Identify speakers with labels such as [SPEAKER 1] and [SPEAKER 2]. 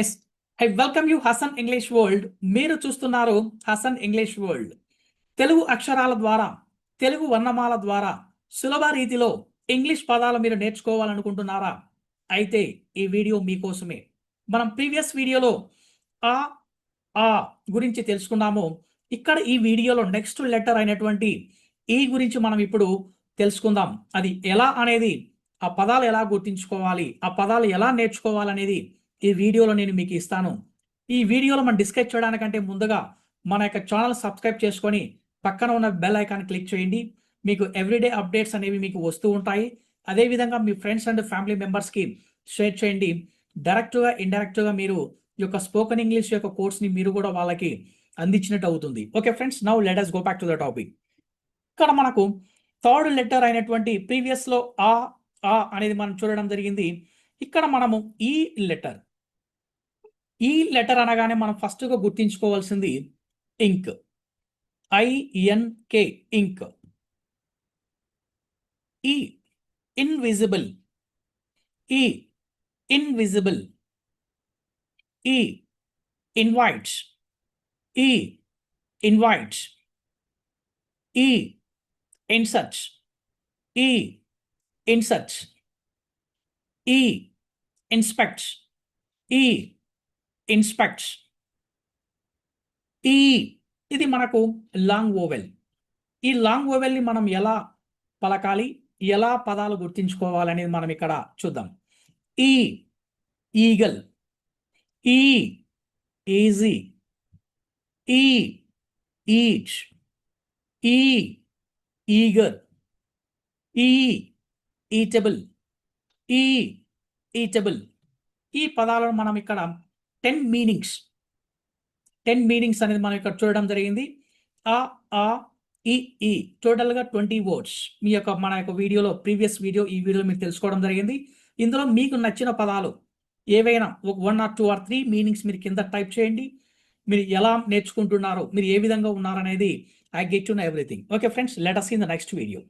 [SPEAKER 1] Yes I welcome you Hasan English world. మీరు చూస్తున్నారు Hasan English world. Telugu అక్షరాల ద్వారా, తెలుగు వర్ణమాల ద్వారా సులభ రీతిలో ఇంగ్లీష్ పదాలు మీరు నేర్చుకోవాలనుకుంటున్నారా? అయితే ఈ వీడియో మీకోసమే. మనం ప్రీవియస్ వీడియోలో ఆ ఆ గురించి తెలుసుకున్నాము. ఇక్కడ ఈ వీడియోలో నెక్స్ట్ లెటర్ అయినటువంటి ఈ గురించి మనం ఇప్పుడు తెలుసుకుందాం. అది ఎలా అనేది, ఆ పదాలు ఎలా గుర్తించుకోవాలి, ఆ పదాలు ఎలా నేర్చుకోవాలనేది ఈ వీడియోలో నేను మీకు ఇస్తాను. ఈ వీడియోలో మనం డిస్కస్ చేయడానికంటే ముందుగా మన యొక్క ఛానల్ సబ్స్క్రైబ్ చేసుకొని పక్కన ఉన్న బెల్ ఐకాన్ క్లిక్ చేయండి. మీకు ఎవ్రీడే అప్డేట్స్ అనేవి మీకు వస్తూ ఉంటాయి. అదేవిధంగా మీ ఫ్రెండ్స్ అండ్ ఫ్యామిలీ మెంబర్స్కి షేర్ చేయండి. డైరెక్ట్గా ఇండైరెక్ట్గా మీరు ఈ యొక్క స్పోకెన్ ఇంగ్లీష్ యొక్క కోర్స్ని మీరు కూడా వాళ్ళకి అందించినట్టు అవుతుంది. Okay friends, now let us go back to the topic. ఇక్కడ మనకు థర్డ్ లెటర్ అయినటువంటి ప్రీవియస్లో ఆ ఆ అనేది మనం చూడడం జరిగింది. ఇక్కడ మనము ఈ లెటర్ అనగానే మనం ఫస్ట్గా గుర్తించుకోవాల్సింది ఇంక్. INK, ఇంక్. ఈ ఇన్విజిబుల్, ఈ ఇన్విజిబుల్. ఈ ఇన్వైట్స్, ఈ ఇన్వైట్స్. ఈ ఇన్సర్ట్స్, ఈ ఇన్సర్ట్స్. ఈ ఇన్స్పెక్ట్స్, ఈ ఇన్స్పెక్ట్స్. ఈ ఇది మనకు లాంగ్ ఓవెల్. ఈ లాంగ్ ఓవెల్ని మనం ఎలా పలకాలి, ఎలా పదాలు గుర్తించుకోవాలనేది మనం ఇక్కడ చూద్దాం. ఈ ఈగల్, ఈ ఈజీ, ఈ ఈచ్, ఈ ఈగర్, ఈ ఈటబుల్, ఈ ఈటబుల్. ఈ పదాలను మనం ఇక్కడ 10 మీనింగ్స్ అనేది మనం ఇక్కడ చూడడం జరిగింది. ఆ ఆ ఈ ఈ టోటల్గా 20 వర్డ్స్ మన యొక్క వీడియోలో, ప్రీవియస్ వీడియో, ఈ వీడియోలో మీరు తెలుసుకోవడం జరిగింది. ఇందులో మీకు నచ్చిన పదాలు ఏవైనా ఒక 1 or 2 or 3 మీనింగ్స్ మీరు కింద టైప్ చేయండి. మీరు ఎలా నేర్చుకుంటున్నారో, మీరు ఏ విధంగా ఉన్నారనేది I get to know everything. Okay friends, let us see in the next video.